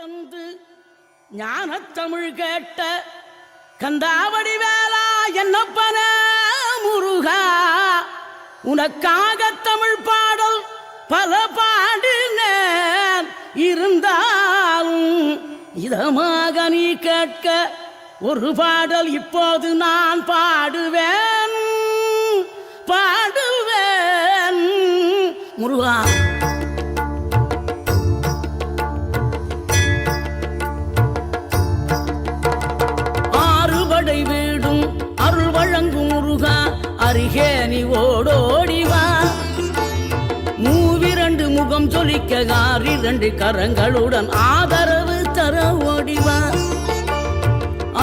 தந்து ஞானத்தமிழ் கேட்ட கந்தாவடி வேளா என்னப்பன முருகா, உனக்காக தமிழ் பாடல் பல பாடினேன். இருந்தாலும் இதமாக நீ கேட்க ஒரு பாடல் இப்போது நான் பாடுவேன் பாடுவேன் முருகா. ஆறுபடை வீடும் அருள் வழங்கும் முருகா, அருகே நீ ஓடோடிவா. மூவிரண்டு முகம் சொலிக்க ஆறிரண்டு கரங்களுடன் ஆதரவு தர ஓடிவா.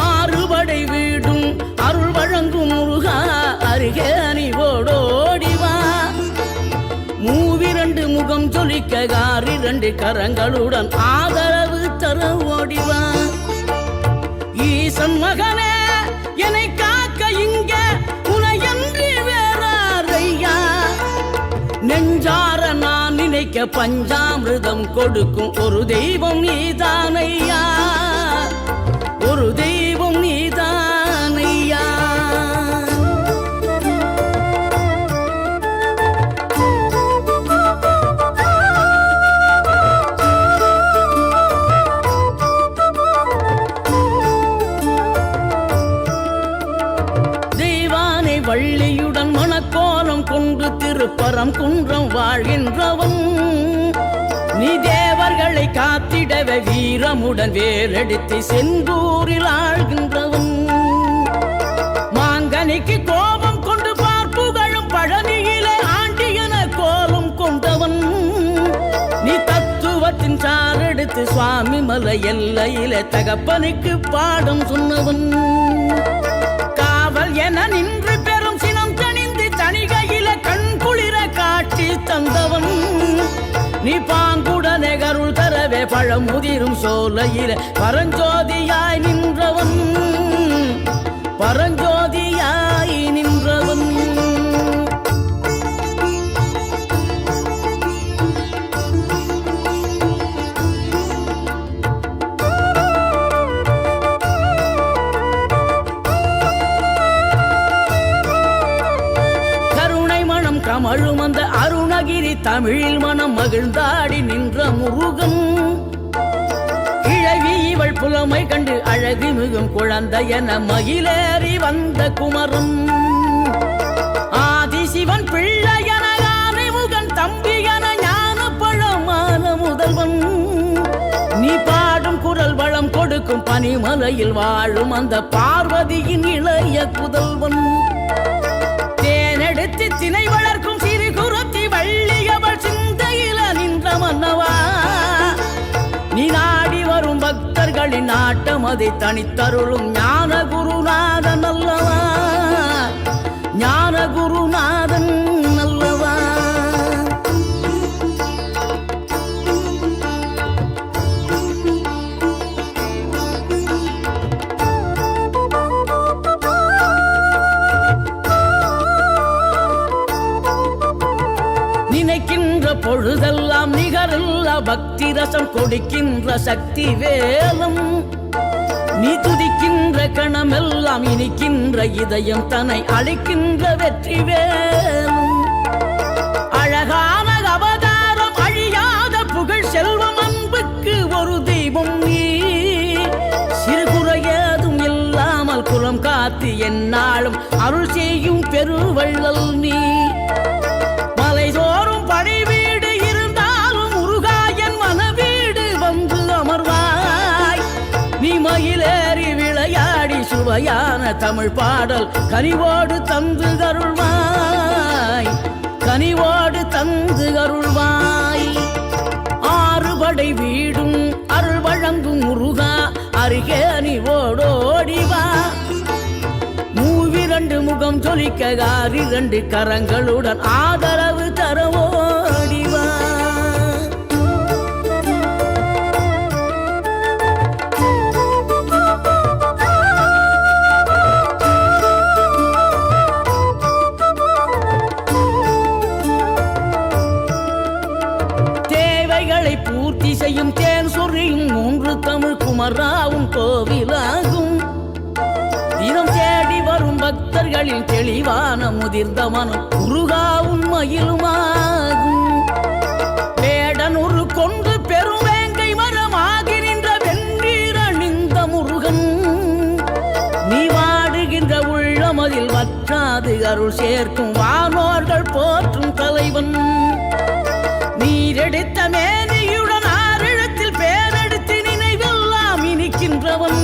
ஆறுபடை வீடும் அருள் வழங்கும் முருகா, அருகே நீ ஓடோடிவா. மூவிரண்டு முகம் சொலிக்க ஆறிரண்டு கரங்களுடன் ஆதரவு தர ஓடிவா. ஈசன் மகனே என்னை காக்க இங்க உனையன்றி வேறாரையா. நெஞ்சார நான் நினைக்க பஞ்சாமிர்தம் கொடுக்கும் ஒரு தெய்வம் நீதானையா, ஒரு தெய்வம் நீதானையா. வள்ளியுடன் மணக்கோலம் கொண்டு திருப்பரம் குன்றம் வாழ்கின்றவன் நீ. தேவர்களை காத்திடவே வீரமுடன் வேலெடுத்து செந்தூரில் ஆழ்கின்றவன். மாங்கனிக்கு கோபம் கொண்டு பார்ப்புகழும் பழனியிலே ஆண்டியன கோலம் கொண்டவன் நீ. தத்துவத்தின் சாரெடுத்து சுவாமி மலை எல்லையிலே தகப்பனுக்கு பாடம் சொன்னவன். காவல் என நின்று பெரும் சினம் தணிந்து தணிகையில கண் குளிர காட்சி தந்தவன் நீ. பாங்குடனே கருள் தரவே பழம் முதிரும் சோலையில பரஞ்சோதியாய் நின்றவன், பரஞ்சோதியாய் நின்றவன். கமழும் அந்த அருணகிரி தமிழில் மனம் மகிழ்ந்தாடி நின்ற முருகன். கிழவி இவள் புலமை கண்டு அழகு மிகும் குழந்தை என மகிழேறி வந்த குமரன். ஆதிசிவன் பிள்ளை என ஆனைமுகன் தம்பி என ஞான பழமான முதல்வன் நீ. பாடும் குரல் வளம் கொடுக்கும் பனிமலையில் வாழும் அந்த பார்வதியின் இளைய புதல்வன். தேனெடுத்து திணை வளர்க்கும் சிறு குருத்தி வள்ளியவள் சிந்தையில நின்ற மன்னவா. நீ நாடி வரும் பக்தர்களின் நாட்டம் அதை தனித்தருளும் ஞான குருநாதன் அல்லவா, ஞான குருநாதன் அல்லவா. நினைக்கின்ற பொழுதெல்லாம் நிகரில்லா பக்தி ரசம் கொடுக்கின்ற சக்தி வேலம் நீ. துதிக்கின்ற கணமெல்லாம் இனிக்கின்ற இதயம் தன்னை அழைக்கின்ற வெற்றி வேலும். அழகான அவதாரம் அழியாத புகழ் செல்வம் அன்புக்கு ஒரு தெய்வம் நீ. சிறுகுறையதும் இல்லாமல் குலம் காத்து எந்நாளும் அருள் செய்யும் பெருவள்ளல் நீ. மலைதோறும் படை வீடு இருந்தாலும் முருகா என் மனவீடு வந்து அமர்வாய். நீ மயிலேறி விளையாடி சுவையான தமிழ் பாடல் கனிவோடு தந்து கருள்வாய், கனிவோடு தந்து கருள்வாய். ஆறுபடை வீடும் அருள் வழங்கும் முருகா, அருகே நீ ஓடோடிவா. மூவிரண்டு முகம் சொலிக்க ஆறிரண்டு கரங்களுடன் ஆதரவு தர ஓடிவா. தேவைகளை பூர்த்தி செய்யும் தேன் சொரியும் மூன்று குமராவும் கோவிலாகும். தினம் தேடி வரும் பக்தர்களின் தெளிவான முதிர்ந்த மனம் முருகா உண்மையிலுமாகும். வேடனூறு கொண்டு பெருவேங்கை மரமாகி நின்ற வென்றீர் அணிந்த முருகன், நீ வாடுகின்ற உள்ளமதில் வற்றாது அருள் சேர்க்கும் வானோர்கள் போற்றும் தலைவன். நீரெடுத்த மேனியுடன் ஆறிடத்தில் பேரெடுத்து நினைவெல்லாம் இனிக்கின்றவன்,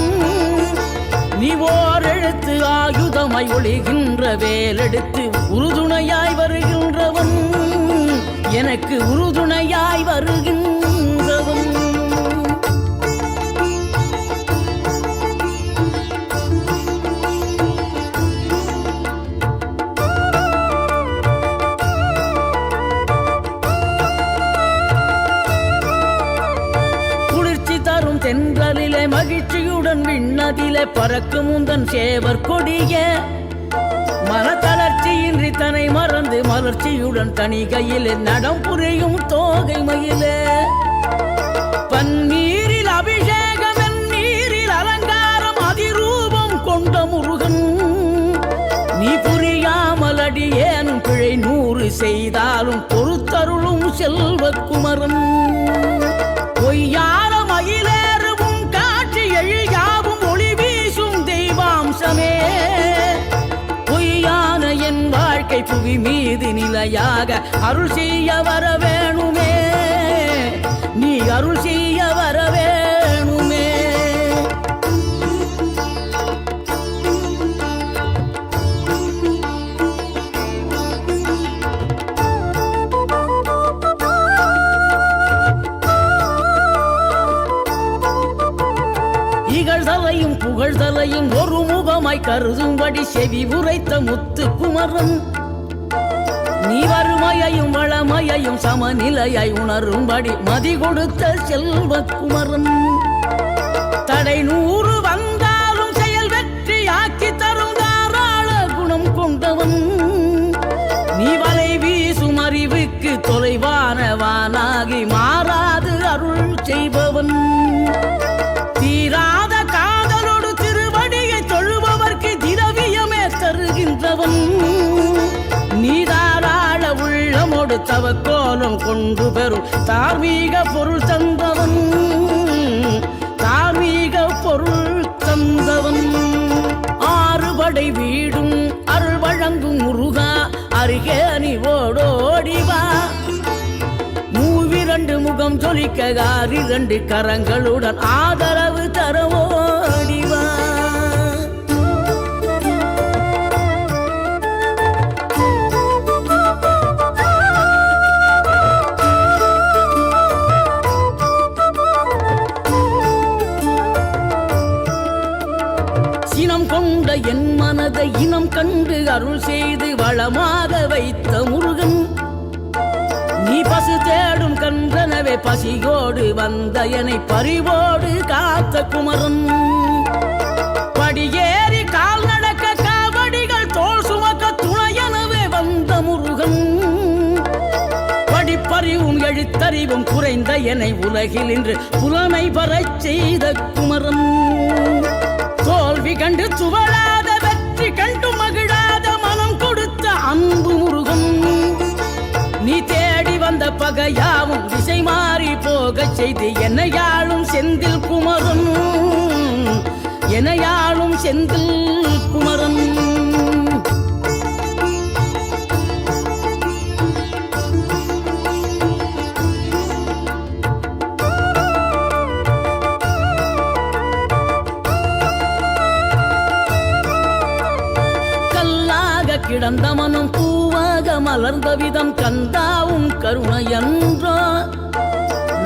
நீ ஓரெழுத்து ஆயுதமாய் ஒளிகின்ற வேலெடுத்து உறுதுணையாய் வருகின்றவன், எனக்கு உறுதுணையாய் வருகின்றவன். தென்றலிலே மகிழ்ச்சியுடன் விண்ணதிலே பறக்கும் முந்தன் சேவர் கொடிய, மனத்தளர்ச்சியின்றி தன்னை மறந்து மலர்ச்சியுடன் தனிகையிலே நடம் புரியும் தோகை மயிலே. பன்னீரில் அபிஷேகம் நீரில் அலங்காரம் அதிரூபம் கொண்ட முருகன், நீ புரியாமல் அடியேனும் பிழை 100 செய்தாலும் பொறுத்தருளும் செல்வக்குமரன். பொய்யான மயிலேறும் காட்சி எழியாவும் ஒளி வீசும் தெய்வாம்சமே, பொய்யான என் வாழ்க்கை புவி மீது நிலையாக அருள் செய்ய வர வேணுமே, நீ அருள் செய்ய வர வேணுமே. இகழ்தலையும் புகழ்தலையும் ஒரு முகமாய் கருதும்படி செவி உரைத்த முத்து குமரன், நீ வறுமையையும் வளமையையும் சமநிலையாய் உணரும்படி மதி கொடுத்த செல்வக்குமரன். தடை 100 வந்தாலும் செயல் வெற்றியாக்கி தரும் தாராள குணம் கொண்டவன், நீ வலை வீசும் அறிவுக்கு தொலைவானவானாகி மாறாது அருள் செய்பவன். தீராத காதலோடு திருவடியை தொழுபவர்க்கு திரவியமே தருகின்றவன், நீதாராள உள்ளமோடு தவக்கோலம் கொண்டு பெறும் தார்மீக பொருள் தந்தவன், தார்மீக பொருள் தந்தவன். 6 படை வீடும் அருள் வழங்கும் முருகா, அருகே நீ ஓடோடிவா. 2 முகம் ஜொலிக்க 2 கரங்களுடன் ஆதரவு தரவோடிவா. சினம் கொண்ட என் மனதை இனம் கண்டு அருள் செய்து வளமாக வைத்த முருகன், நீ பசு தேடும் கன்றனவே பசியோடு வந்த என்னை பறிவோடு காத்த குமரன். படியேறி கால் நடக்க காவடிகள் தோல் சுமக்க துணையனவே வந்த முருகன், படிப்பறிவும் எழுத்தறிவும் குறைந்த என்னை உலகில் இன்று புலமை பெறச் செய்த குமரன். தோல்வி கண்டு துவளாத வெற்றி கண்டு மகிழாத மனம் கொடுத்த அன்பு முருகன், நீ தேடி வந்த பகையாவும் திசை மாறி போகச் செய்து என்னையாளும் செந்தில் குமரன், என்னையாளும் செந்தில் குமரன். கல்லாக கிடந்த மனம் பூவாக மலர்ந்த விதம் கந்தாவும் கருணை என்றோ,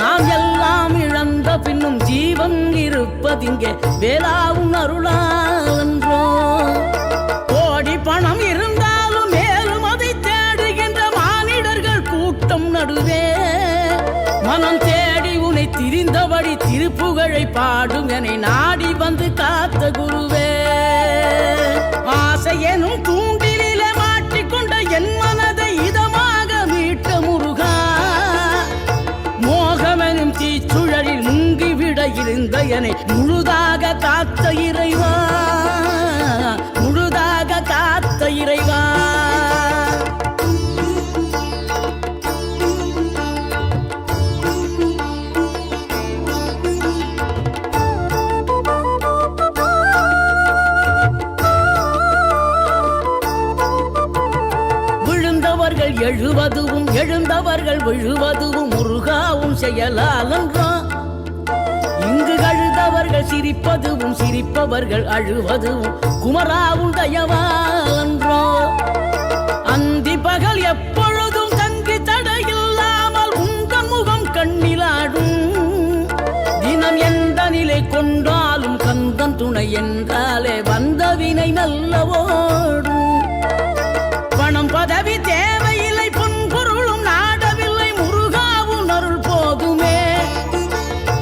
நாம் எல்லாம் இழந்த பின்னும் ஜீவன் இருப்பதிங்கே வேளாவும் அருளான்றோ. கோடி பணம் இருந்தாலும் மேலும் அதை தேடுகின்ற மானிடர்கள் கூட்டம் நடுவே, மனம் தேடி உன்னை திரிந்தபடி திருப்புகழை பாடும் என்னை நாடி வந்து காத்த குருவே. ஆசை எனும் தூண்டிலே மாட்டிக்கொண்ட என் மனதை இதமாக மீட்ட முருகா, மோகமெனும் தீச்சுழலில் முங்கிவிட இருந்த பிள்ளையனை முழுதாக காத்த இறைவா, முழுதாக காத்த இறைவா. விழுந்தவர்கள் எழுவதுவும் எழுந்தவர்கள் விழுவதுவும் முருகாவும் செயலாலன்றோ. இங்கு அழுதவர்கள் சிரிப்பதுவும் சிரிப்பவர்கள் அழுவதுவும் குமராவும் தயவாலன்றோ. அந்தி பகல் எப்பொழுதும் தங்கி தடையில்லாமல் உங்கள் முகம் கண்ணிலாடும். தினம் எந்த நிலை கொண்டாலும் கந்தன் துணை என்றாலே வந்த வினை நல்லவோடும். பணம் பதவி தேவையில்லை, பொன்பொருளும் நாடவில்லை, முருகாவும் அருள் போதுமே.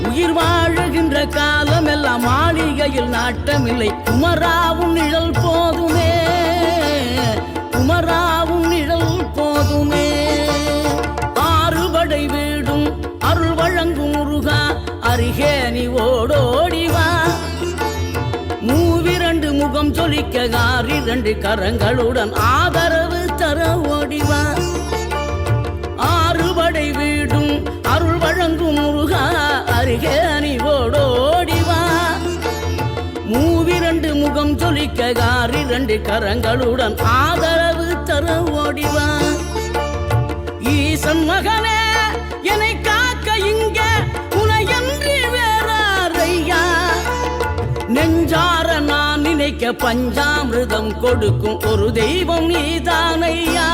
உயிர் வாழுகின்ற காலம் எல்லாம் மாளிகையில் நாட்டமில்லை, குமராவும் நிழல் போதுமே, குமராவும் நிழல் போதுமே. ஆறுபடை வீடும் அருள் வழங்கும் முருகா, அருகே நீ ஓடோடிவா. மூவிரண்டு முகம் சொலிக்க ஆறிரண்டு கரங்களுடன் ஆதரவு தர ஓடிவா. ஆறுபடை வீடும் அருள் வழங்கும் முருகா, அருகே நீ ஓடோடிவா. மூவிரண்டு முகம் சொலிக்க ஆறிரண்டு கரங்களுடன் ஆதரவு தர ஓடிவா. ஈசன் மகனே என்னை காக்க இங்க உனையன்றி வேறாரையா. நெஞ்சார நான் நினைக்க பஞ்சாமிர்தம் கொடுக்கும் ஒரு தெய்வம் நீதானையா.